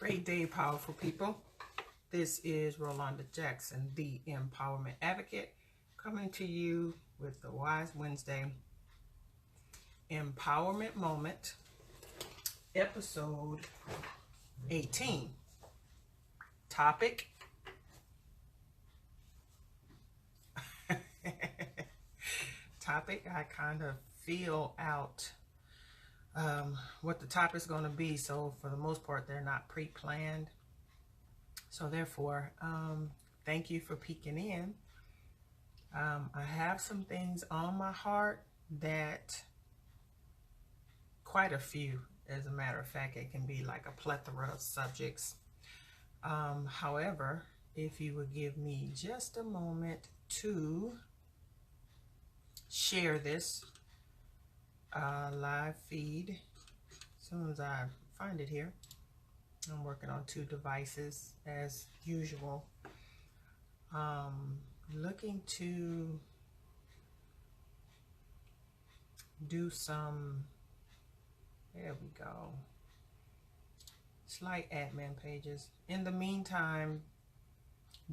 Great day, powerful people. This is Ro-Lunda Jackson, the Empowerment Advocate, coming to you with the Wise Wednesday Empowerment Moment, episode 18. Topic. I kind of feel out what the topic is going to be. So for the most part, they're not pre-planned. So therefore, thank you for peeking in. I have some things on my heart that, quite a few, as a matter of fact, it can be like a plethora of subjects. However, if you would give me just a moment to share this live feed as soon as I find it here. I'm working on 2 devices as usual. Looking to do some, there we go, slight admin pages. In the meantime,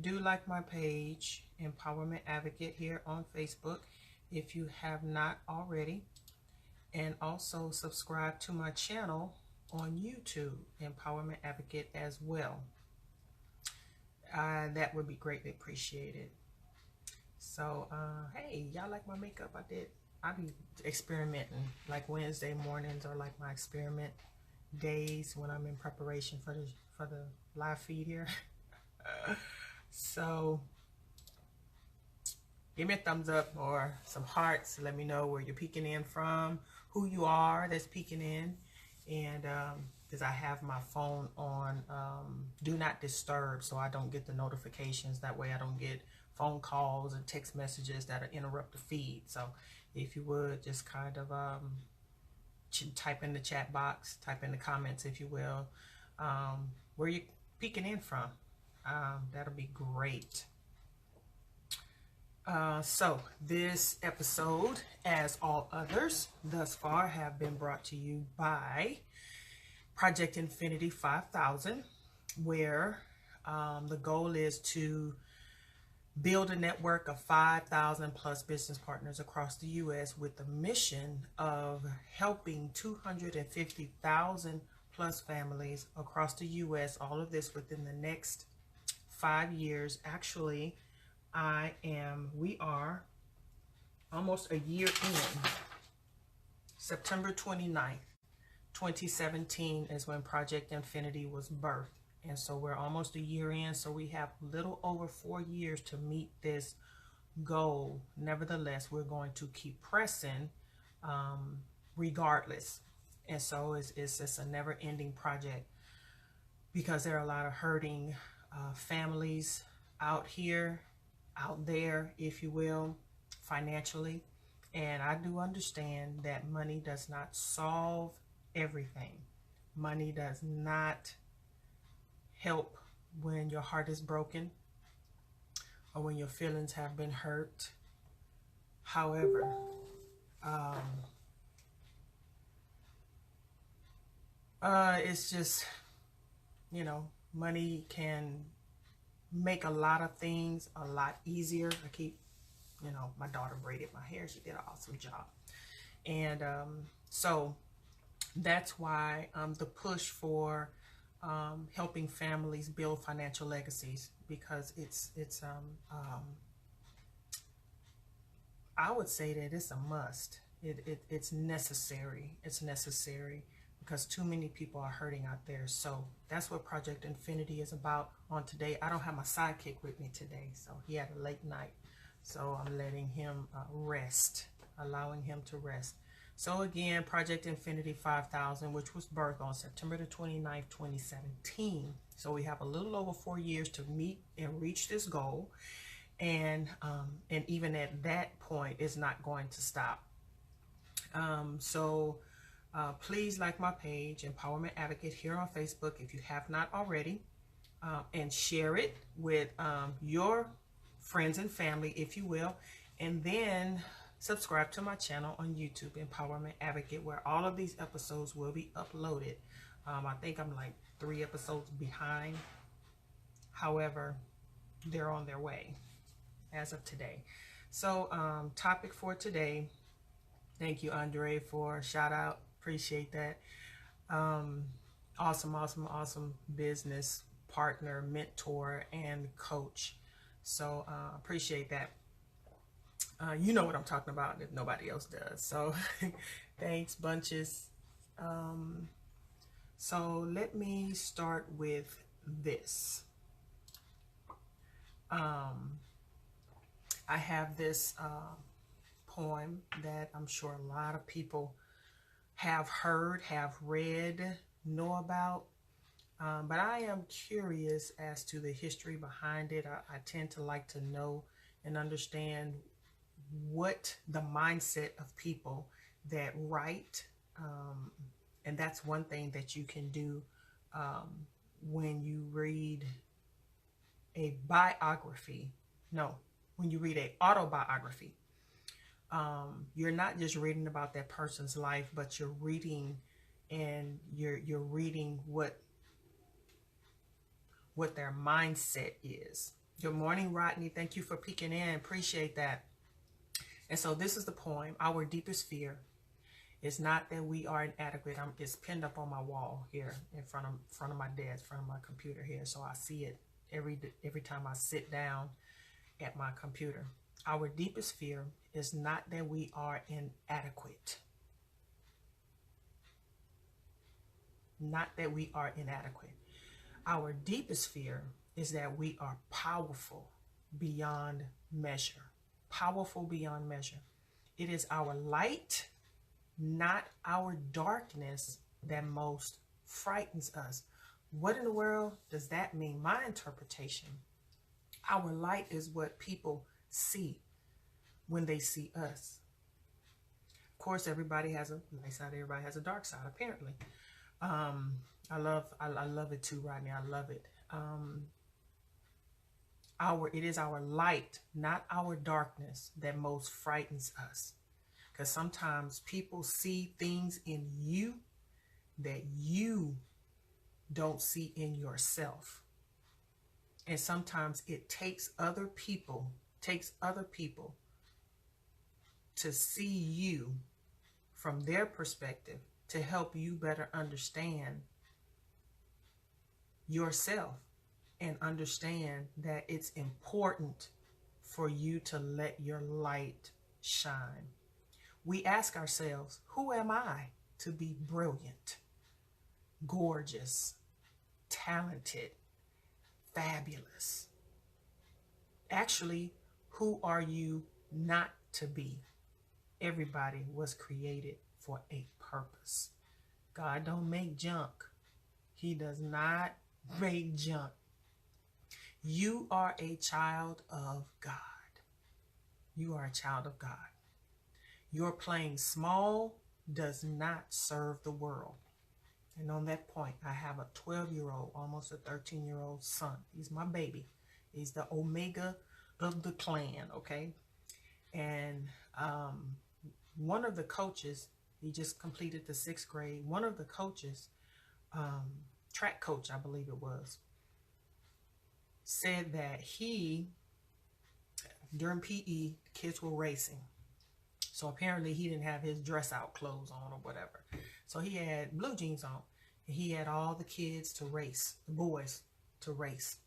do like my page, Empowerment Advocate, here on Facebook if you have not already. And also subscribe to my channel on YouTube, Empowerment Advocate, as well. That would be greatly appreciated. So, hey, y'all like my makeup? I be experimenting. Like Wednesday mornings are like my experiment days when I'm in preparation for the live feed here. So, give me a thumbs up or some hearts. Let me know where you're peeking in from, who you are that's peeking in. And because I have my phone on do not disturb, so I don't get the notifications. That way I don't get phone calls and text messages that interrupt the feed. So if you would just kind of type in the chat box, type in the comments, if you will, where you're peeking in from. That'll be great. So this episode, as all others thus far, have been brought to you by Project Infinity 5000, where the goal is to build a network of 5,000 plus business partners across the U.S. with the mission of helping 250,000 plus families across the U.S. All of this within the next 5 years. Actually, we are almost a year in. September 29th, 2017 is when Project Infinity was birthed. And so we're almost a year in. So we have a little over 4 years to meet this goal. Nevertheless, we're going to keep pressing regardless. And so it's just a never ending project because there are a lot of hurting families out there, if you will, financially. And I do understand that money does not solve everything. Money does not help when your heart is broken or when your feelings have been hurt. However, it's just, money can make a lot of things a lot easier. I keep, my daughter braided my hair. She did an awesome job. And so that's why the push for helping families build financial legacies, because it's I would say that it's a must. It's necessary. It's necessary because too many people are hurting out there. So that's what Project Infinity is about on today. I don't have my sidekick with me today, so he had a late night. So I'm letting him rest, allowing him to rest. So again, Project Infinity 5000, which was birthed on September the 29th, 2017. So we have a little over 4 years to meet and reach this goal. And even at that point, it's not going to stop. Please like my page, Empowerment Advocate, here on Facebook if you have not already, and share it with your friends and family, if you will, and then subscribe to my channel on YouTube, Empowerment Advocate, where all of these episodes will be uploaded. I think I'm like 3 episodes behind. However, they're on their way as of today. So topic for today, thank you Andre for shout out, appreciate that. Awesome business partner, mentor, and coach. So appreciate that. You know what I'm talking about if nobody else does. So thanks bunches. So let me start with this. I have this poem that I'm sure a lot of people have heard, have read, know about. But I am curious as to the history behind it. I tend to like to know and understand what the mindset of people that write. And that's one thing that you can do when you read a biography. No, when you read an autobiography. You're not just reading about that person's life, but you're reading and you're reading what their mindset is. Good morning, Rodney. Thank you for peeking in. Appreciate that. And so this is the poem. Our deepest fear is not that we are inadequate. It's pinned up on my wall here in front of my desk, front of my computer here. So I see it every time I sit down at my computer. Our deepest fear is not that we are inadequate. Not that we are inadequate. Our deepest fear is that we are powerful beyond measure. Powerful beyond measure. It is our light, not our darkness, that most frightens us. What in the world does that mean? My interpretation, our light is what people see when they see us. Of course, everybody has a light side, everybody has a dark side, apparently. I love it too, Rodney. I love it. It is our light, not our darkness, that most frightens us. Because sometimes people see things in you that you don't see in yourself. And sometimes it takes other people to see you from their perspective to help you better understand yourself and understand that it's important for you to let your light shine. We ask ourselves, who am I to be brilliant, gorgeous, talented, fabulous? Actually, who are you not to be? Everybody was created for a purpose. God don't make junk. He does not make junk. You are a child of God. You are a child of God. Your playing small does not serve the world. And on that point, I have a 12-year-old, almost a 13-year-old son. He's my baby. He's the omega of the clan, okay? And one of the coaches, he just completed the 6th grade. One of the coaches, track coach, I believe it was, said that during PE, kids were racing. So apparently he didn't have his dress out clothes on or whatever. So he had blue jeans on. And he had all the kids to race, the boys to race.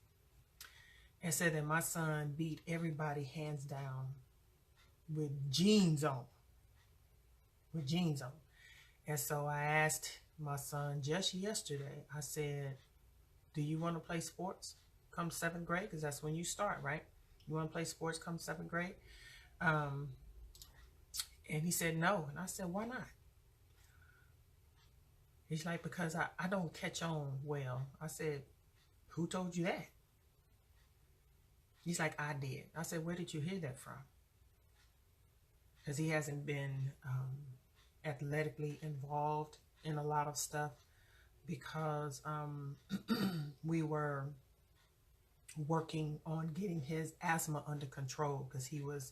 And said that my son beat everybody hands down with jeans on. With jeans on. And so I asked my son just yesterday, I said, do you want to play sports come 7th grade? Because that's when you start, right? You want to play sports come 7th grade? And he said no. And I said, why not? He's like, because I don't catch on well. I said, who told you that? He's like, I did. I said, where did you hear that from? Because he hasn't been athletically involved in a lot of stuff because we were working on getting his asthma under control because he was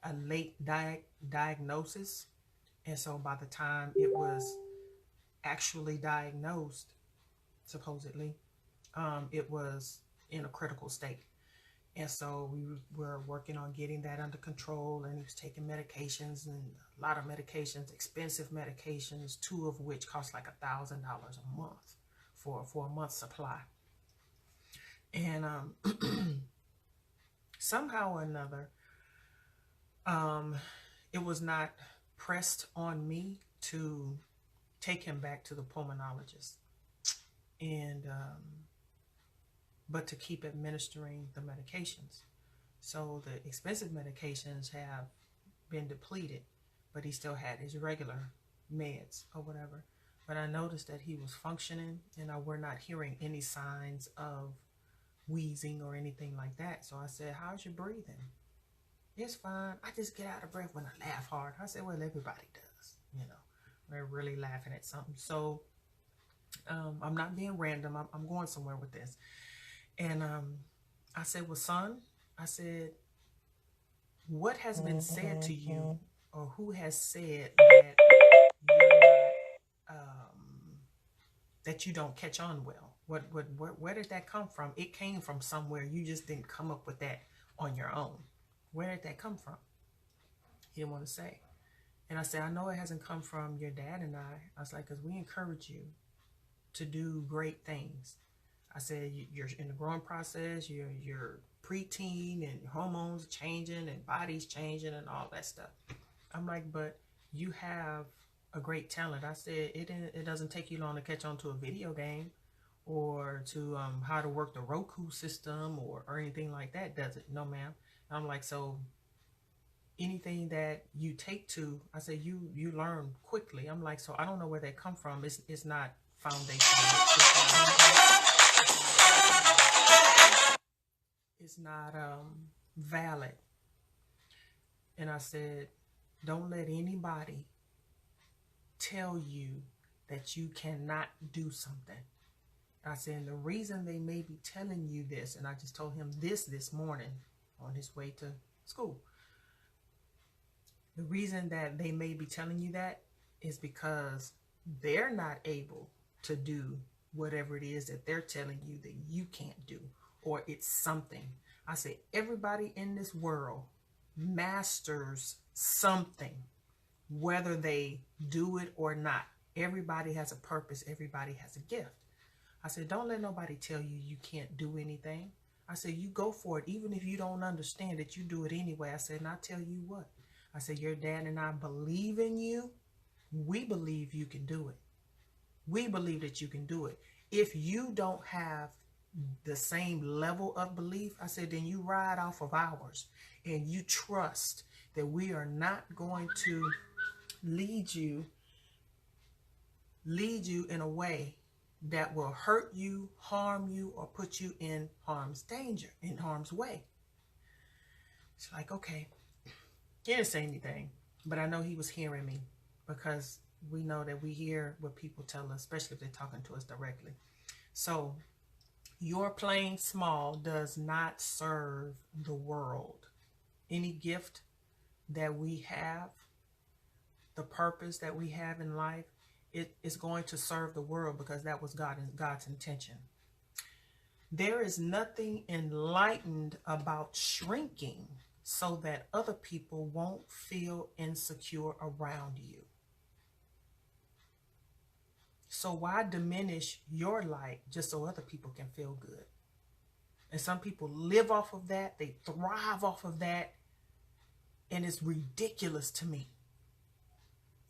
a late diagnosis. And so by the time it was actually diagnosed, supposedly. It was in a critical state. And so we were working on getting that under control, and he was taking medications, and a lot of medications, expensive medications, 2 of which cost like $1,000 a month for a month's supply. And somehow or another, it was not pressed on me to take him back to the pulmonologist, and but to keep administering the medications. So the expensive medications have been depleted, but he still had his regular meds or whatever. But I noticed that he was functioning, and we're not hearing any signs of wheezing or anything like that. So I said, how's your breathing? It's fine. I just get out of breath when I laugh hard. I said, well, everybody does, you know. We're really laughing at something. So I'm not being random. I'm going somewhere with this. And I said, well, son, I said, what has been said to you, or who has said that you're not, that you don't catch on well? Where did that come from? It came from somewhere. You just didn't come up with that on your own. Where did that come from? He didn't want to say. And I said, I know it hasn't come from your dad and I. I was like, because we encourage you to do great things. I said, you're in the growing process, you're preteen, and hormones changing and bodies changing and all that stuff. I'm like, but you have a great talent. I said, it doesn't take you long to catch on to a video game, or to how to work the Roku system, or anything like that, does it? No, ma'am. I'm like, so anything that you take to, I said, you learn quickly. I'm like, so I don't know where that come from. It's not foundational. It's not valid. And I said, don't let anybody tell you that you cannot do something. I said, and the reason they may be telling you this, and I just told him this morning on his way to school. The reason that they may be telling you that is because they're not able to do whatever it is that they're telling you that you can't do, or it's something. I say, everybody in this world masters something, whether they do it or not. Everybody has a purpose. Everybody has a gift. I said, don't let nobody tell you you can't do anything. I said, you go for it. Even if you don't understand it, you do it anyway. I said, and I tell you what, I said, your dad and I believe in you. We believe you can do it. We believe that you can do it. If you don't have the same level of belief, I said, then you ride off of ours, and you trust that we are not going to lead you in a way that will hurt you, harm you, or put you in harm's way. It's like, okay. He didn't say anything, but I know he was hearing me, because we know that we hear what people tell us, especially if they're talking to us directly. So your playing small does not serve the world. Any gift that we have, the purpose that we have in life, it is going to serve the world, because that was God's intention. There is nothing enlightened about shrinking so that other people won't feel insecure around you. So why diminish your light just so other people can feel good? And some people live off of that. They thrive off of that. And it's ridiculous to me.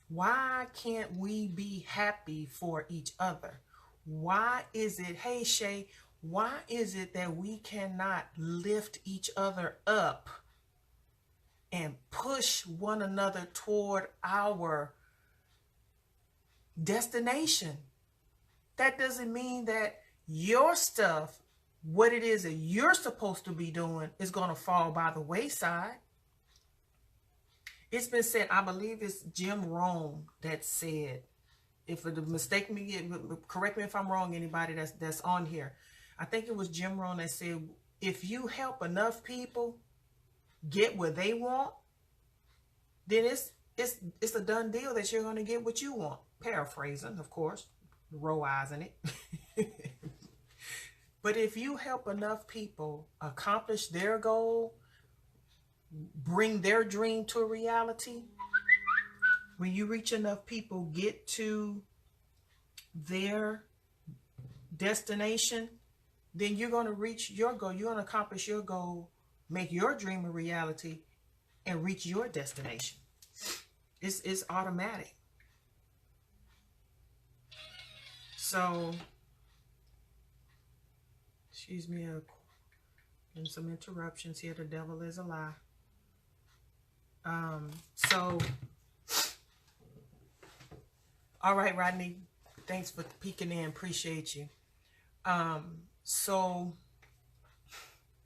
Why can't we be happy for each other? Why is it, hey Shay, why is it that we cannot lift each other up and push one another toward our destination? That doesn't mean that your stuff, what it is that you're supposed to be doing, is going to fall by the wayside. It's been said, I believe it's Jim Rohn that said, if it mistake me, correct me if I'm wrong, anybody that's on here. I think it was Jim Rohn that said, if you help enough people get what they want, then it's a done deal that you're going to get what you want. Paraphrasing, of course, roll eyes in it. But if you help enough people accomplish their goal, bring their dream to a reality, when you reach enough people, get to their destination, then you're going to reach your goal. You're going to accomplish your goal, make your dream a reality, and reach your destination. It's automatic. So, excuse me, and some interruptions here. The devil is a lie. So, all right, Rodney, thanks for peeking in. Appreciate you. So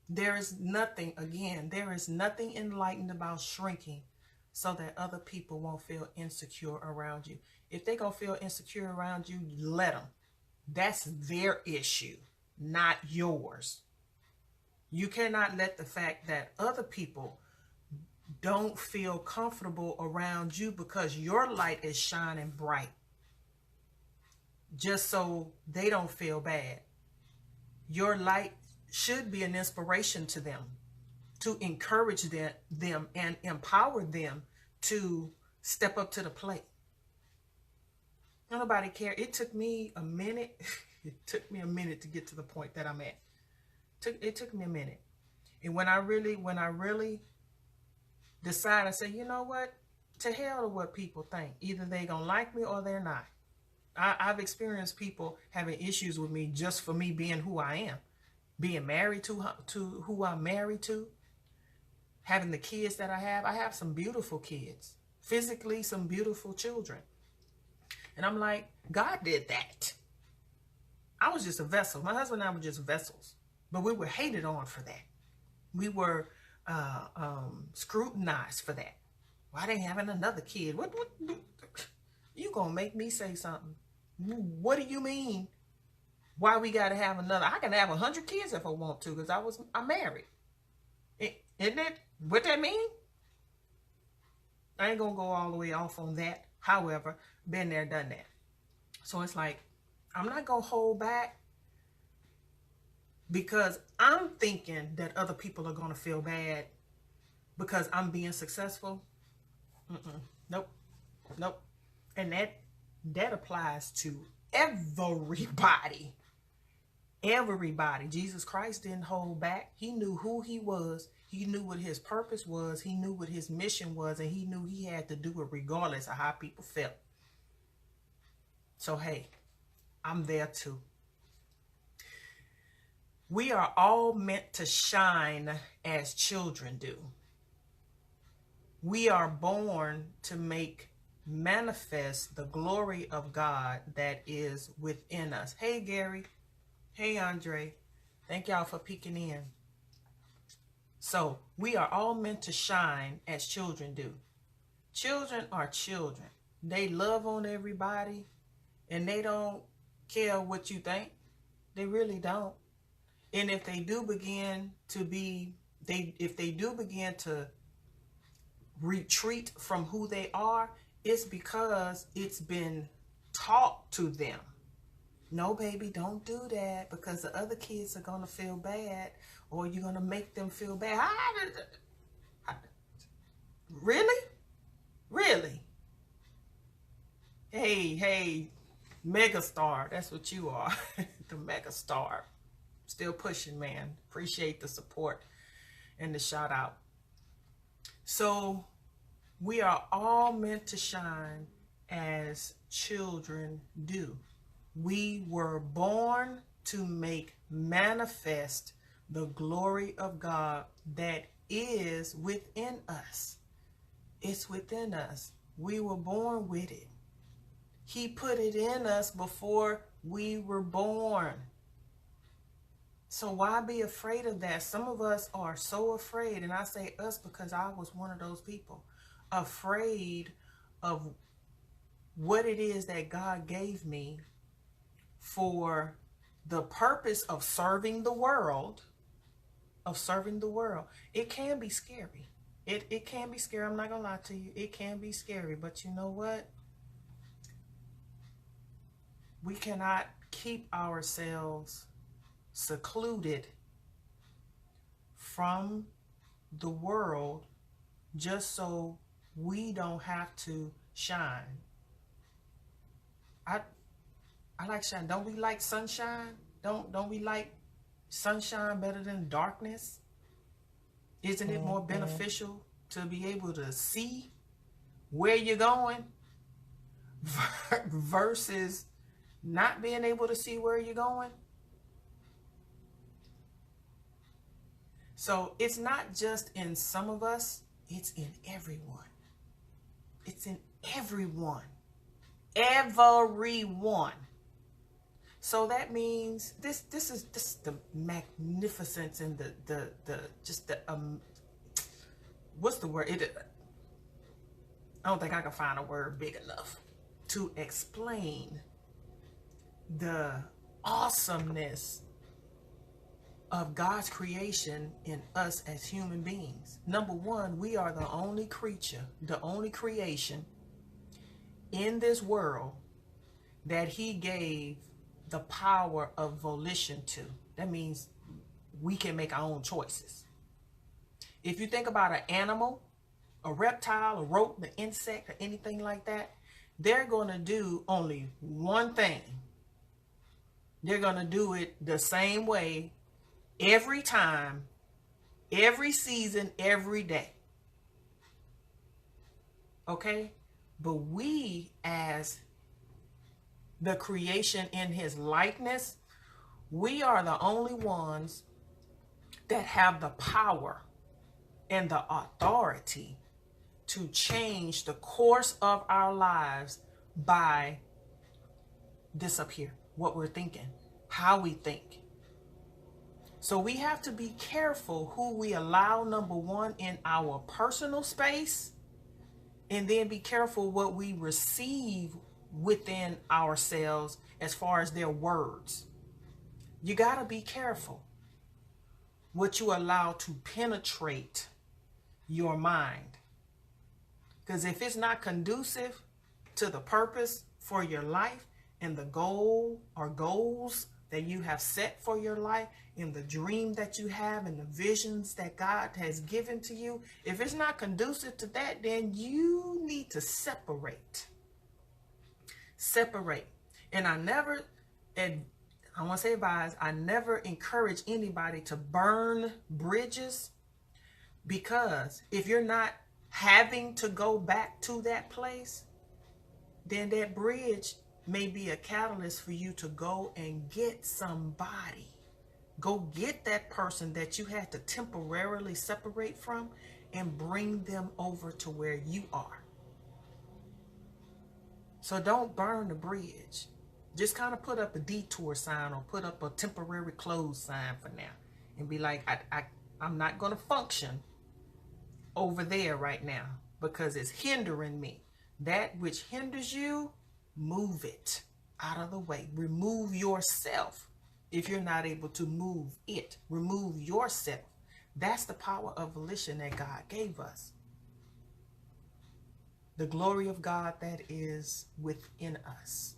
there is nothing enlightened about shrinking so that other people won't feel insecure around you. If they're going to feel insecure around you, let them. That's their issue, not yours. You cannot let the fact that other people don't feel comfortable around you because your light is shining bright, just so they don't feel bad. Your light should be an inspiration to them, to encourage them and empower them to step up to the plate. Nobody care. It took me a minute. It took me a minute to get to the point that I'm at. It took me a minute. And when I really decided, I said, you know what? To hell with what people think. Either they gonna like me or they're not. I've experienced people having issues with me just for me being who I am, being married to who I'm married to, having the kids that I have. I have some beautiful kids, physically some beautiful children. And I'm like, God did that. I was just a vessel. My husband and I were just vessels, but we were hated on for that. We were scrutinized for that. Why they having another kid? What you gonna make me say something? What do you mean? Why we gotta have another? I can have 100 kids if I want to, because I'm married. Isn't it? What that mean? I ain't gonna go all the way off on that. However, been there, done that. So it's like, I'm not gonna hold back because I'm thinking that other people are gonna feel bad because I'm being successful. Nope. And that applies to everybody. Everybody. Jesus Christ didn't hold back. He knew who he was. He knew what his purpose was. He knew what his mission was. And he knew he had to do it regardless of how people felt. So, hey, I'm there too. We are all meant to shine as children do. We are born to make manifest the glory of God that is within us. Hey, Gary. Hey, Andre. Thank y'all for peeking in. So we are all meant to shine as children do. Children are children. They love on everybody and they don't care what you think. They really don't. And if they do begin to retreat from who they are, it's because it's been taught to them. No, baby, don't do that because the other kids are going to feel bad or you're going to make them feel bad. Really? Really? Hey, megastar. That's what you are. The megastar. Still pushing, man. Appreciate the support and the shout out. So we are all meant to shine as children do. We were born to make manifest the glory of God that is within us. It's within us. We were born with it. He put it in us before we were born. So why be afraid of that? Some of us are so afraid, and I say us because I was one of those people, afraid of what it is that God gave me for the purpose of serving the world, It can be scary. It can be scary. I'm not gonna lie to you. It can be scary, but you know what? We cannot keep ourselves secluded from the world just so we don't have to shine. I like shine. Don't we like sunshine? Don't we like sunshine better than darkness? Isn't it more beneficial to be able to see where you're going versus not being able to see where you're going? So it's not just in some of us, it's in everyone. It's in everyone. Everyone. So that means this is the magnificence and the just the what's the word? I don't think I can find a word big enough to explain the awesomeness of God's creation in us as human beings. Number one, we are the only creature, the only creation in this world that he gave the power of volition to. That means we can make our own choices. If you think about an animal, a reptile, a rodent, an insect, or anything like that, they're going to do only one thing. They're going to do it the same way every time, every season, every day. Okay? But we, as the creation in his likeness, we are the only ones that have the power and the authority to change the course of our lives by this up here, what we're thinking, how we think. So we have to be careful who we allow, number one, in our personal space, and then be careful what we receive within ourselves as far as their words. You got to be careful what you allow to penetrate your mind. Because if it's not conducive to the purpose for your life and the goal or goals that you have set for your life and the dream that you have and the visions that God has given to you, if it's not conducive to that, then you need to separate. Separate. And I want to say advise, I never encourage anybody to burn bridges, because if you're not having to go back to that place, then that bridge may be a catalyst for you to go and get somebody. Go get that person that you had to temporarily separate from and bring them over to where you are. So don't burn the bridge. Just kind of put up a detour sign or put up a temporary closed sign for now and be like, I'm not going to function over there right now because it's hindering me. That which hinders you, move it out of the way. Remove yourself. If you're not able to move it, remove yourself. That's the power of volition that God gave us. The glory of God that is within us.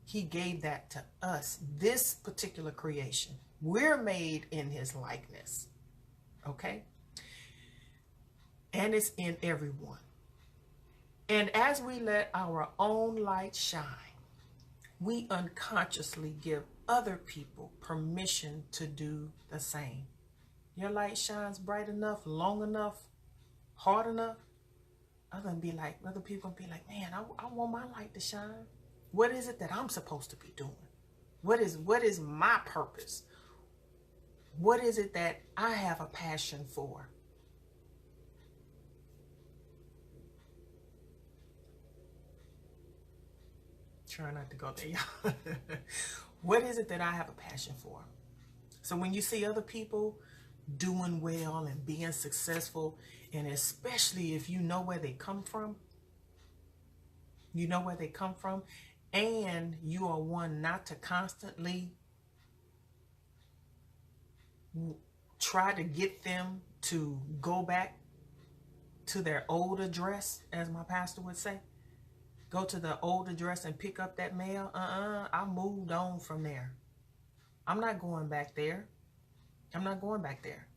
He gave that to us, this particular creation. We're made in his likeness. Okay? And it's in everyone. And as we let our own light shine, we unconsciously give other people permission to do the same. Your light shines bright enough, long enough, hard enough, other people be like, man, I want my light to shine. What is it that I'm supposed to be doing? What is my purpose? What is it that I have a passion for? Try not to go there, y'all. What is it that I have a passion for? So when you see other people doing well and being successful, and especially if you know where they come from, and you are one not to constantly try to get them to go back to their old address, as my pastor would say. go to the old address and pick up that mail. I moved on from there. I'm not going back there. I'm not going back there.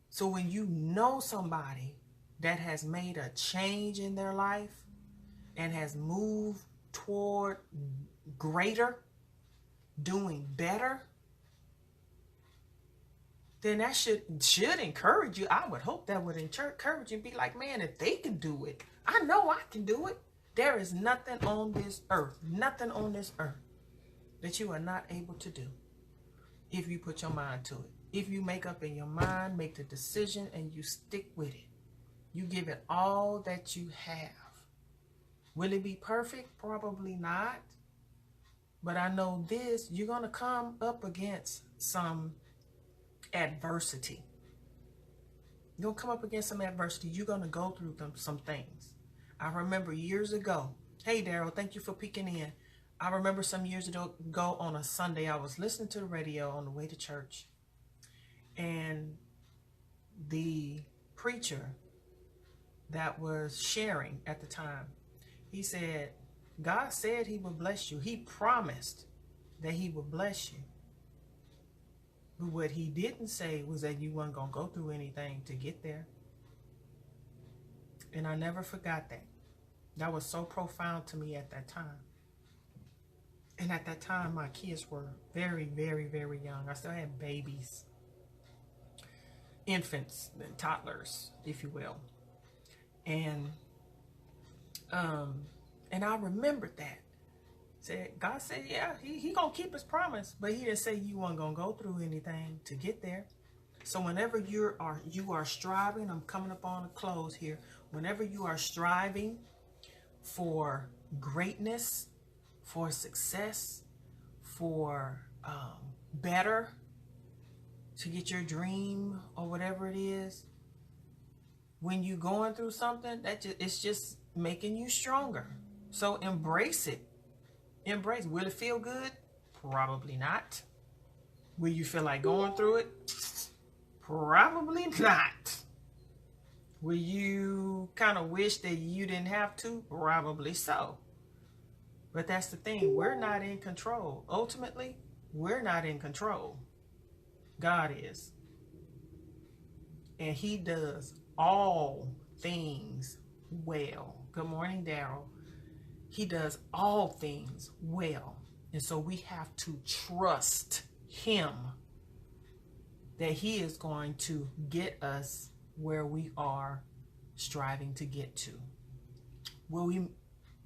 So when you know somebody that has made a change in their life and has moved toward greater, doing better, then that should encourage you. I would hope that would encourage you and be like, man, if they can do it, I know I can do it. There is nothing on this earth that you are not able to do if you put your mind to it. If you make up in your mind, make the decision, and you stick with it. You give it all that you have. Will it be perfect? Probably not. But I know this, you're going to come up against some adversity. You're going to come up against some adversity. You're going to go through some things. I remember years ago, hey Daryl, thank you for peeking in. I remember some years ago on a Sunday, I was listening to the radio on the way to church. And the preacher that was sharing at the time, he said, God said he would bless you. He promised that he would bless you. But what he didn't say was that you weren't going to go through anything to get there. And I never forgot that. That was so profound to me at that time. And at that time, my kids were very, very, very young. I still had babies. Infants and toddlers, if you will. And I remembered that. God said, yeah, he gonna keep his promise, but he didn't say you weren't gonna go through anything to get there. So whenever you are striving, I'm coming up on a close here. Whenever you are striving for greatness, for success, for better, to get your dream or whatever it is, when you're going through something, it's just making you stronger. So embrace it. Embrace. Will it feel good? Probably not. Will you feel like going through it? Probably not. Will you kind of wish that you didn't have to? Probably so. But that's the thing. We're not in control. Ultimately, we're not in control. God is. And he does all things well. Good morning, Daryl. He does all things well. And so we have to trust him that he is going to get us where we are striving to get to. Will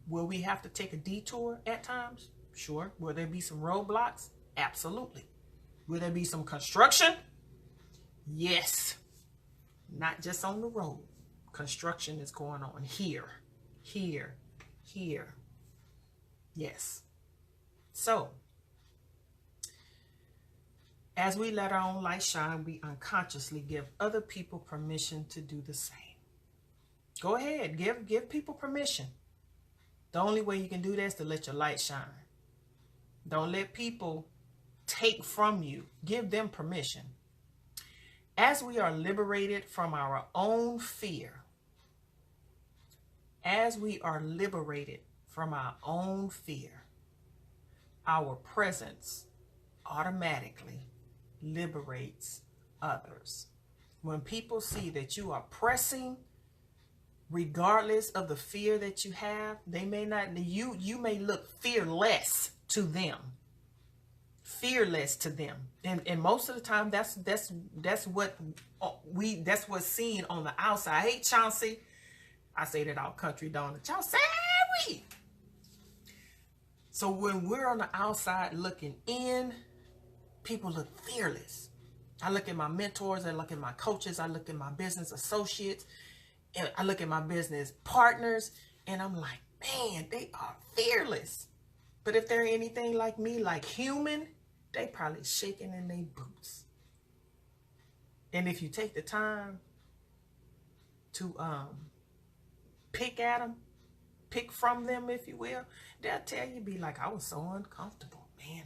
we have to take a detour at times? Sure. Will there be some roadblocks? Absolutely. Will there be some construction? Yes. Not just on the road. Construction is going on here. Yes. So, as we let our own light shine, we unconsciously give other people permission to do the same. Go ahead, give people permission. The only way you can do that is to let your light shine. Don't let people take from you. Give them permission. As we are liberated from our own fear, our presence automatically liberates others. When people see that you are pressing, regardless of the fear that you have, they may not, you may look fearless to them. Fearless to them. And most of the time that's what's seen on the outside. Hey Chauncey, I say that all country, don't I? Chauncey. So when we're on the outside looking in, people look fearless. I look at my mentors, I look at my coaches, I look at my business associates, and I look at my business partners, and I'm like, man, they are fearless. But if they're anything like me, like human, they probably shaking in their boots. And if you take the time to pick at them, pick from them, if you will, they'll tell you, be like, I was so uncomfortable, man.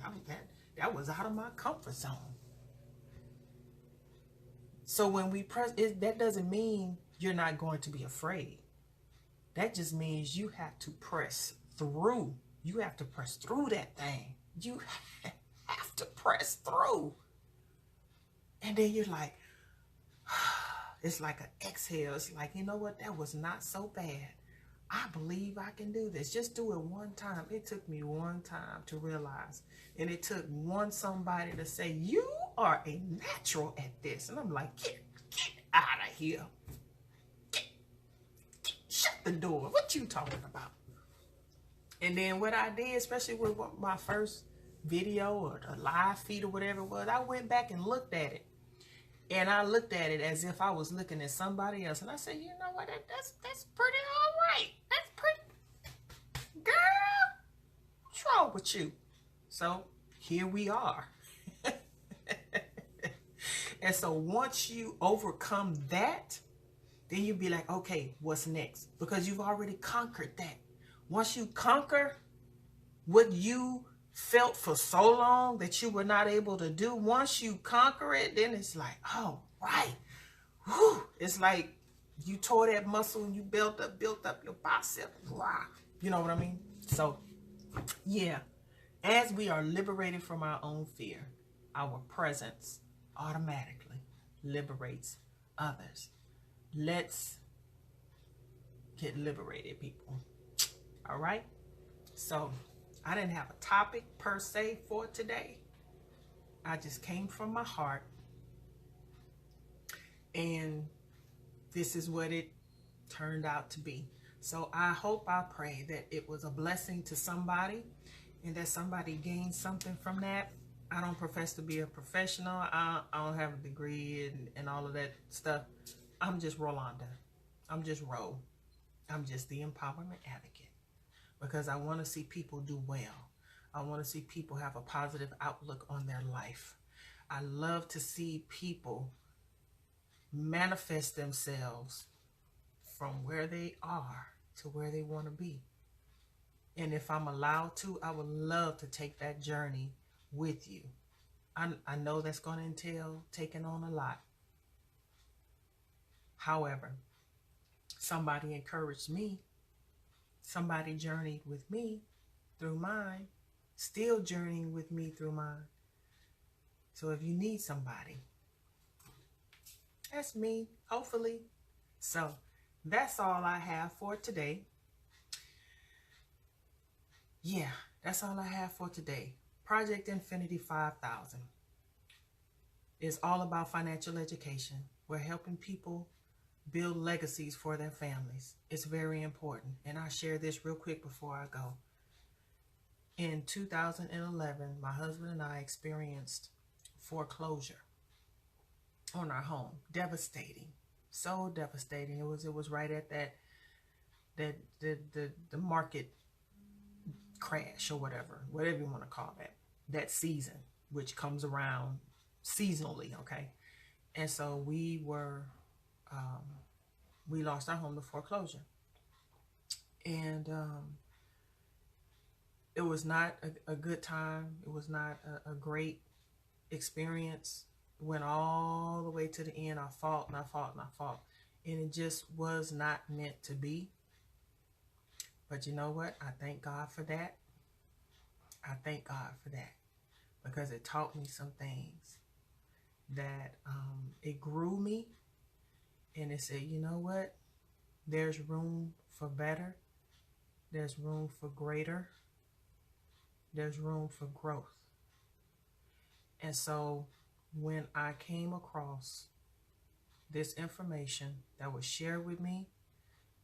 That was out of my comfort zone. So when we press, that doesn't mean you're not going to be afraid. That just means you have to press through. You have to press through that thing. You have to press through. And then you're like, it's like an exhale. It's like, you know what? That was not so bad. I believe I can do this. Just do it one time. It took me one time to realize. And it took one somebody to say, you are a natural at this. And I'm like, get out of here. Shut the door. What you talking about? And then what I did, especially with my first video or the live feed or whatever it was, I went back and looked at it. And I looked at it as if I was looking at somebody else. And I said, you know what? That's pretty all right. That's pretty. Girl, what's wrong with you? So here we are. And so once you overcome that, then you'll be like, okay, what's next? Because you've already conquered that. Once you conquer what you felt for so long that you were not able to do, once you conquer it, then it's like, oh, right. Whew. It's like you tore that muscle and you built up your bicep. Wow. You know what I mean? So, yeah, as we are liberated from our own fear, our presence automatically liberates others. Let's get liberated, people. All right? So, I didn't have a topic per se for today. I just came from my heart. And this is what it turned out to be. So I hope, I pray that it was a blessing to somebody and that somebody gained something from that. I don't profess to be a professional. I don't have a degree and all of that stuff. I'm just Ro-Lunda. I'm just Ro. I'm just the empowerment advocate. Because I want to see people do well. I want to see people have a positive outlook on their life. I love to see people manifest themselves from where they are to where they want to be. And if I'm allowed to, I would love to take that journey with you. I know that's going to entail taking on a lot. However, somebody encouraged me. Somebody journeyed with me through mine, still journeying with me through mine. So if you need somebody, that's me, hopefully. So that's all I have for today. Yeah, that's all I have for today. Project Infinity 5000 is all about financial education. We're helping people build legacies for their families. It's very important. And I'll share this real quick before I go. In 2011, my husband and I experienced foreclosure on our home. Devastating. So devastating. It was right at the market crash or whatever you want to call that season, which comes around seasonally, okay? And so we lost our home to foreclosure. And it was not a good time. It was not a great experience. Went all the way to the end. I fought. And it just was not meant to be. But you know what? I thank God for that. I thank God for that. Because it taught me some things. That it grew me. And it said, you know what? There's room for better. There's room for greater. There's room for growth. And so when I came across this information that was shared with me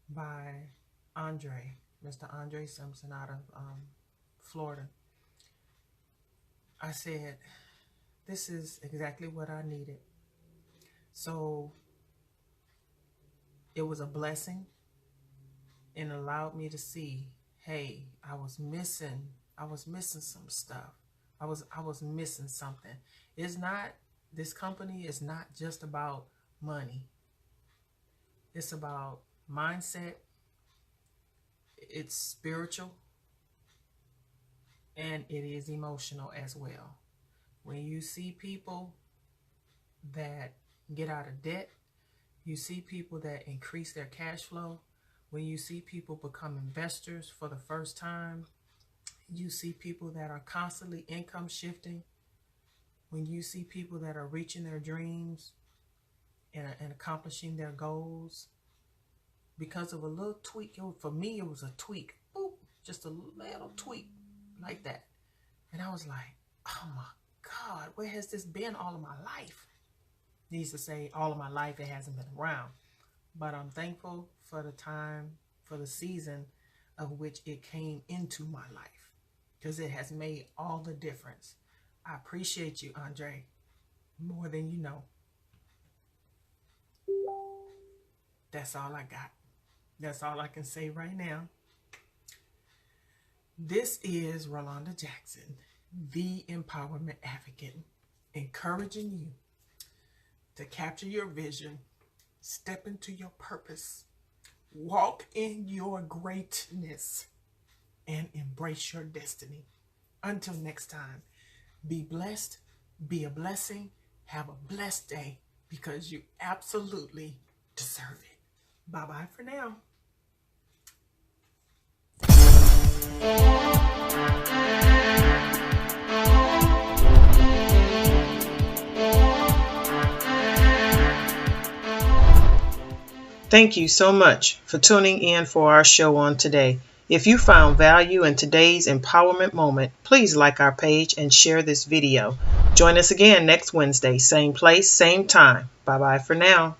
by Mr. Andre Simpson out of Florida, I said, this is exactly what I needed. So it was a blessing and allowed me to see, hey, I was missing some stuff. I was missing something. This company is not just about money. It's about mindset. It's spiritual. And it is emotional as well. When you see people that get out of debt, you see people that increase their cash flow, when you see people become investors for the first time, you see people that are constantly income shifting, when you see people that are reaching their dreams and accomplishing their goals because of a little tweak. For me, it was a tweak. Boop, just a little tweak like that. And I was like, oh my God, where has this been all of my life? Needs to say all of my life, it hasn't been around. But I'm thankful for the time, for the season of which it came into my life, because it has made all the difference. I appreciate you, Andre, more than you know. That's all I got. That's all I can say right now. This is Ro-Lunda Jackson, the Empowerment Advocate, encouraging you to capture your vision, step into your purpose, walk in your greatness, and embrace your destiny. Until next time, be blessed, be a blessing, have a blessed day, because you absolutely deserve it. Bye-bye for now. Thank you so much for tuning in for our show on today. If you found value in today's empowerment moment, please like our page and share this video. Join us again next Wednesday, same place, same time. Bye-bye for now.